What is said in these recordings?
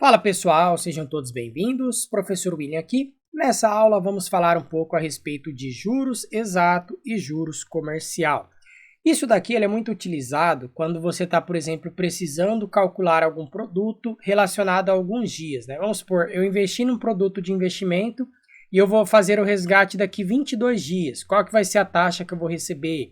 Fala pessoal, sejam todos bem-vindos, professor William aqui. Nessa aula vamos falar um pouco a respeito de juros exato e juros comercial. Isso daqui é muito utilizado quando você está, por exemplo, precisando calcular algum produto relacionado a alguns dias, né? Vamos supor, eu investi num produto de investimento e eu vou fazer o resgate daqui 22 dias. Qual que vai ser a taxa que eu vou receber?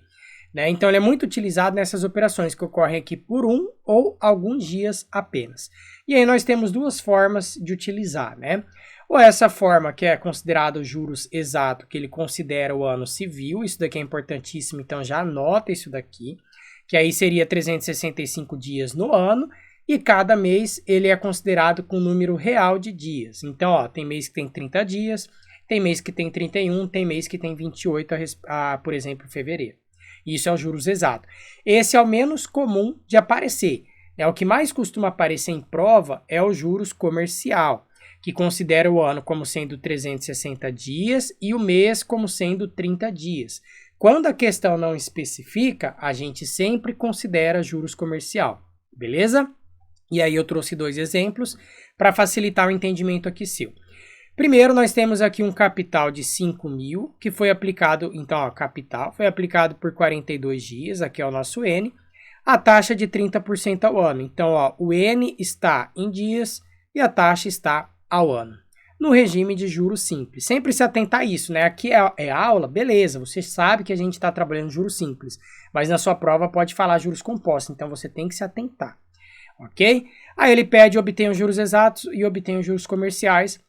Né? Então ele é muito utilizado nessas operações que ocorrem aqui por um ou alguns dias apenas. E aí nós temos duas formas de utilizar, né? Ou essa forma que é considerado juros exato, que ele considera o ano civil, isso daqui é importantíssimo, então já anota isso daqui, que aí seria 365 dias no ano, e cada mês ele é considerado com número real de dias. Então, ó, tem mês que tem 30 dias, tem mês que tem 31, tem mês que tem 28, por exemplo, fevereiro. Isso é o juros exato. Esse é o menos comum de aparecer. O que mais costuma aparecer em prova é o juros comercial, que considera o ano como sendo 360 dias e o mês como sendo 30 dias. Quando a questão não especifica, a gente sempre considera juros comercial, beleza? E aí eu trouxe dois exemplos para facilitar o entendimento aqui seu. Primeiro, nós temos aqui um capital de 5 mil, que foi aplicado, então, ó, capital, foi aplicado por 42 dias, aqui é o nosso N, a taxa de 30% ao ano. Então, ó, o N está em dias e a taxa está ao ano. No regime de juros simples. Sempre se atentar a isso, né? Aqui é aula, beleza, você sabe que a gente está trabalhando juros simples, mas na sua prova pode falar juros compostos, então você tem que se atentar, ok? Aí ele pede, obtenha os juros exatos e obtenha os juros comerciais.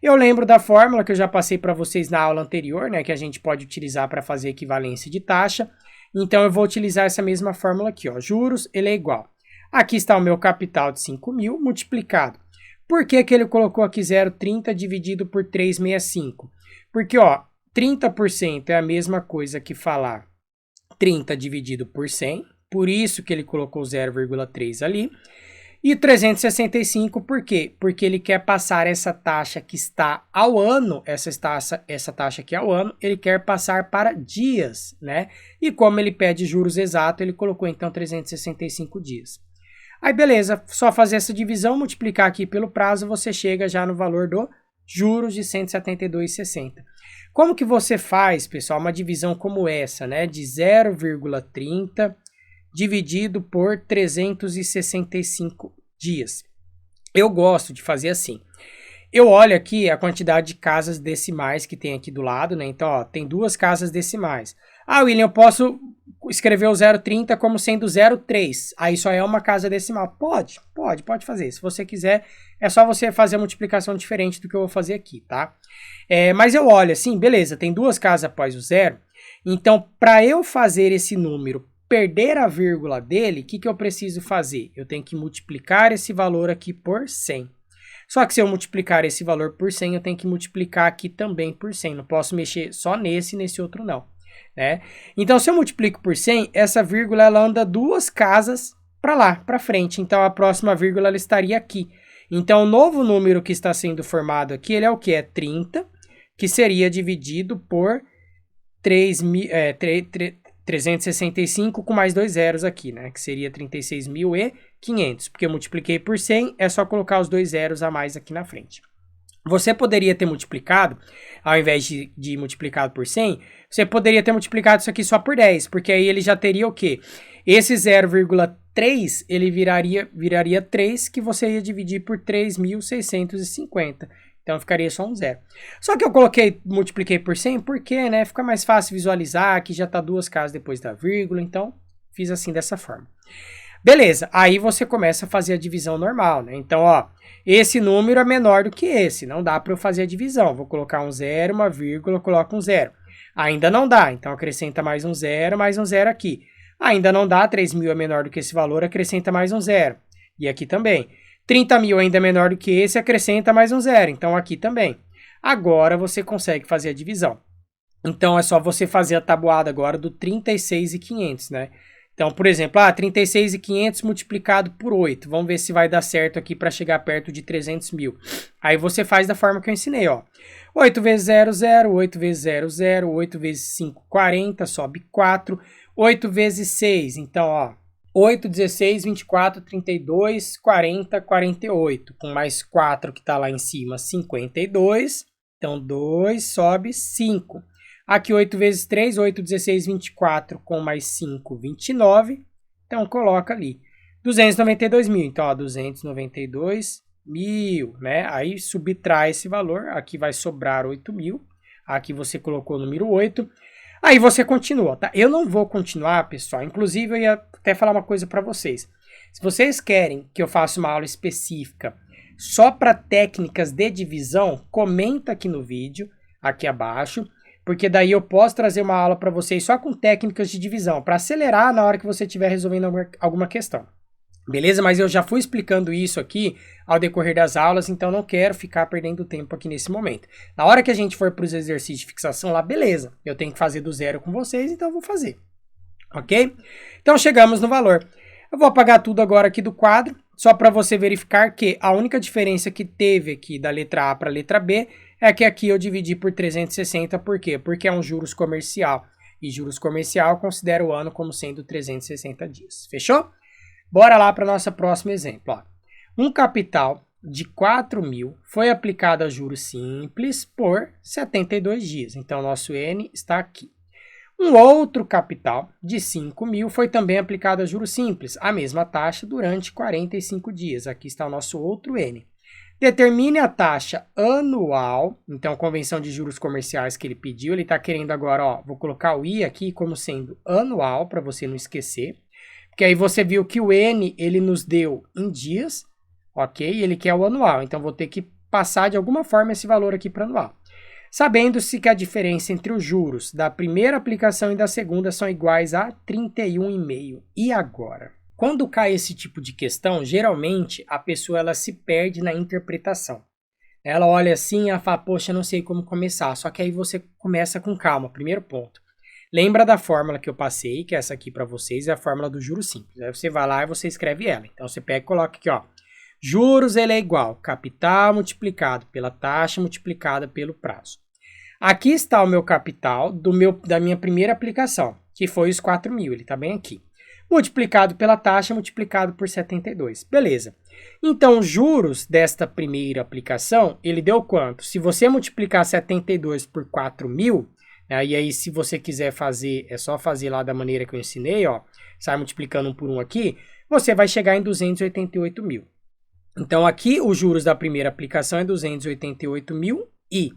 Eu lembro da fórmula que eu já passei para vocês na aula anterior, né, que a gente pode utilizar para fazer equivalência de taxa. Então, eu vou utilizar essa mesma fórmula aqui, ó. Juros, ele é igual. Aqui está o meu capital de 5 mil multiplicado. Por que que ele colocou aqui 0,30 dividido por 365? Porque, ó, 30% é a mesma coisa que falar 30 dividido por 100. Por isso que ele colocou 0,3 ali. E 365 por quê? Porque ele quer passar essa taxa que está ao ano, essa taxa aqui ao ano, ele quer passar para dias, né? E como ele pede juros exato, ele colocou então 365 dias. Aí beleza, só fazer essa divisão, multiplicar aqui pelo prazo, você chega já no valor do juros de 172,60. Como que você faz, pessoal, uma divisão como essa, né? De 0,30 dividido por 365 dias. Eu gosto de fazer assim. Eu olho aqui a quantidade de casas decimais que tem aqui do lado, né? Então, ó, tem duas casas decimais. Ah, William, eu posso escrever o 0,30 como sendo 0,3. Aí só é uma casa decimal. Pode fazer. Se você quiser, é só você fazer a multiplicação diferente do que eu vou fazer aqui, tá? Mas eu olho assim, beleza, tem duas casas após o zero. Então, para eu fazer esse número perder a vírgula dele, o que eu preciso fazer? Eu tenho que multiplicar esse valor aqui por 100. Só que se eu multiplicar esse valor por 100, eu tenho que multiplicar aqui também por 100. Não posso mexer só nesse outro não, né? Então, se eu multiplico por 100, essa vírgula ela anda duas casas para lá, para frente. Então, a próxima vírgula ela estaria aqui. Então, o novo número que está sendo formado aqui, ele é o que? É 30, que seria dividido por 365 com mais dois zeros aqui, né? Que seria 36.500. Porque eu multipliquei por 100, é só colocar os dois zeros a mais aqui na frente. Você poderia ter multiplicado, ao invés de multiplicado por 100, você poderia ter multiplicado isso aqui só por 10, porque aí ele já teria o quê? Esse 0,3, ele viraria 3, que você ia dividir por 3.650. Então ficaria só um zero. Só que eu multipliquei por 100 porque, né, fica mais fácil visualizar, aqui já está duas casas depois da vírgula, então fiz assim dessa forma. Beleza, aí você começa a fazer a divisão normal, né? Então, ó, esse número é menor do que esse, não dá para eu fazer a divisão. Vou colocar um zero, uma vírgula, coloco um zero. Ainda não dá, então acrescenta mais um zero aqui. Ainda não dá, 3.000 é menor do que esse valor, acrescenta mais um zero. E aqui também. 30.000 ainda é menor do que esse, acrescenta mais um zero. Então, aqui também. Agora, você consegue fazer a divisão. Então, é só você fazer a tabuada agora do 36.500, né? Então, por exemplo, 36.500 multiplicado por 8. Vamos ver se vai dar certo aqui para chegar perto de 300.000. Aí, você faz da forma que eu ensinei, ó. 8 vezes 0, 0. 8 vezes 0, 0. 8 vezes 5, 40. Sobe 4. 8 vezes 6. Então, ó. 8, 16, 24, 32, 40, 48. Com mais 4 que está lá em cima, 52. Então, 2 sobe 5. Aqui, 8 vezes 3, 8, 16, 24. Com mais 5, 29. Então, coloca ali. 292 mil. Então, ó, 292 mil, né? Aí, subtrai esse valor. Aqui vai sobrar 8 mil. Aqui você colocou o número 8. Aí você continua, tá? Eu não vou continuar, pessoal. Inclusive, eu ia até falar uma coisa para vocês. Se vocês querem que eu faça uma aula específica só para técnicas de divisão, comenta aqui no vídeo, aqui abaixo, porque daí eu posso trazer uma aula para vocês só com técnicas de divisão, para acelerar na hora que você estiver resolvendo alguma questão. Beleza? Mas eu já fui explicando isso aqui ao decorrer das aulas, então não quero ficar perdendo tempo aqui nesse momento. Na hora que a gente for para os exercícios de fixação lá, beleza. Eu tenho que fazer do zero com vocês, então eu vou fazer. Ok? Então chegamos no valor. Eu vou apagar tudo agora aqui do quadro, só para você verificar que a única diferença que teve aqui da letra A para a letra B é que aqui eu dividi por 360, por quê? Porque é um juros comercial. E juros comercial considera o ano como sendo 360 dias. Fechou? Bora lá para o nosso próximo exemplo. Ó. Um capital de 4 mil foi aplicado a juros simples por 72 dias. Então, nosso N está aqui. Um outro capital de 5 mil foi também aplicado a juros simples, a mesma taxa durante 45 dias. Aqui está o nosso outro N. Determine a taxa anual. Então, convenção de juros comerciais que ele pediu. Ele está querendo agora, ó, vou colocar o I aqui como sendo anual, para você não esquecer. Porque aí você viu que o N, ele nos deu em dias, ok? Ele quer o anual, então vou ter que passar de alguma forma esse valor aqui para anual. Sabendo-se que a diferença entre os juros da primeira aplicação e da segunda são iguais a 31,5. E agora? Quando cai esse tipo de questão, geralmente a pessoa ela se perde na interpretação. Ela olha assim e fala, poxa, não sei como começar. Só que aí você começa com calma, primeiro ponto. Lembra da fórmula que eu passei, que é essa aqui para vocês, é a fórmula do juros simples. Aí você vai lá e você escreve ela. Então você pega e coloca aqui, ó. Juros ele é igual capital multiplicado pela taxa multiplicada pelo prazo. Aqui está o meu capital da minha primeira aplicação, que foi os 4 mil, ele está bem aqui. Multiplicado pela taxa multiplicado por 72. Beleza. Então, os juros desta primeira aplicação, ele deu quanto? Se você multiplicar 72 por 4 mil... E aí, se você quiser fazer, é só fazer lá da maneira que eu ensinei, ó, sai multiplicando um por um aqui, você vai chegar em 288 mil. Então, aqui, os juros da primeira aplicação é 288 mil e...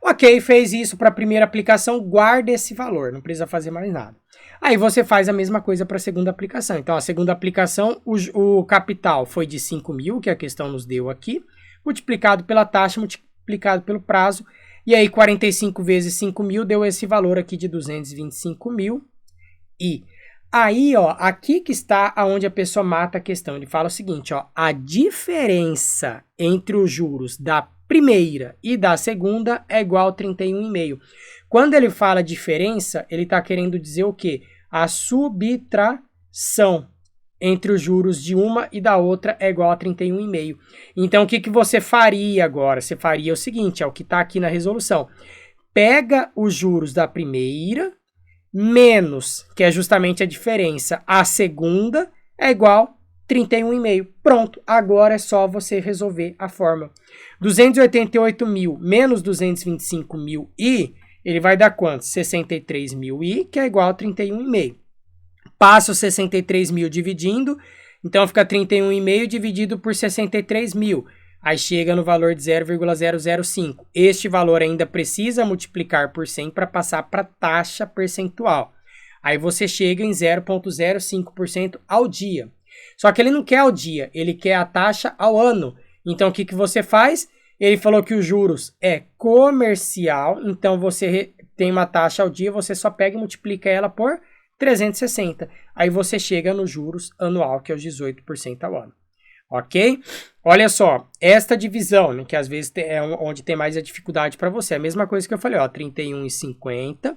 Ok, fez isso para a primeira aplicação, guarda esse valor, não precisa fazer mais nada. Aí, você faz a mesma coisa para a segunda aplicação. Então, a segunda aplicação, o capital foi de 5 mil, que a questão nos deu aqui, multiplicado pela taxa, multiplicado pelo prazo. E aí, 45 vezes 5 mil deu esse valor aqui de 225 mil. E aí, ó, aqui que está onde a pessoa mata a questão. Ele fala o seguinte, ó, a diferença entre os juros da primeira e da segunda é igual a 31,5. Quando ele fala diferença, ele está querendo dizer o quê? A subtração entre os juros de uma e da outra é igual a 31,5. Então, o que você faria agora? Você faria o seguinte, é o que está aqui na resolução. Pega os juros da primeira, menos, que é justamente a diferença, a segunda é igual a 31,5. Pronto, agora é só você resolver a fórmula. 288 mil menos 225 mil e ele vai dar quanto? 63 mil i, que é igual a 31,5. Passa os 63 mil dividindo, então fica 31,5 dividido por 63 mil. Aí chega no valor de 0,005. Este valor ainda precisa multiplicar por 100 para passar para a taxa percentual. Aí você chega em 0,05% ao dia. Só que ele não quer ao dia, ele quer a taxa ao ano. Então o que você faz? Ele falou que os juros é comercial, então você tem uma taxa ao dia, você só pega e multiplica ela por 360. Aí você chega nos juros anual, que é os 18% ao ano. Ok? Olha só, esta divisão, né, que às vezes é onde tem mais a dificuldade para você. É a mesma coisa que eu falei, ó, 31,50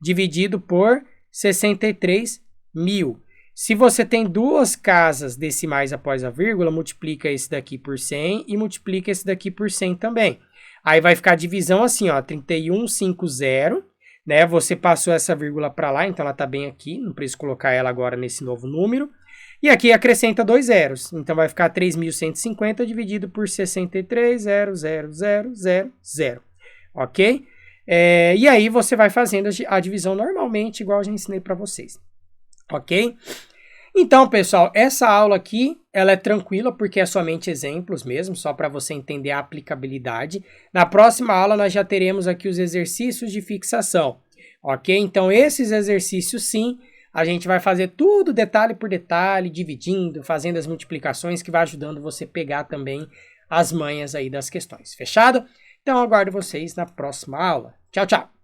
dividido por 63 mil. Se você tem duas casas decimais após a vírgula, multiplica esse daqui por 100 e multiplica esse daqui por 100 também. Aí vai ficar a divisão assim, ó, 31,50. Né? Você passou essa vírgula para lá, então ela está bem aqui, não preciso colocar ela agora nesse novo número. E aqui acrescenta 2 zeros. Então vai ficar 3.150 dividido por 63,00000. Ok? E aí você vai fazendo a divisão normalmente, igual eu já ensinei para vocês. Ok? Então, pessoal, essa aula aqui, ela é tranquila porque é somente exemplos mesmo, só para você entender a aplicabilidade. Na próxima aula nós já teremos aqui os exercícios de fixação. Ok? Então esses exercícios sim, a gente vai fazer tudo detalhe por detalhe, dividindo, fazendo as multiplicações, que vai ajudando você pegar também as manhas aí das questões. Fechado? Então aguardo vocês na próxima aula. Tchau, tchau!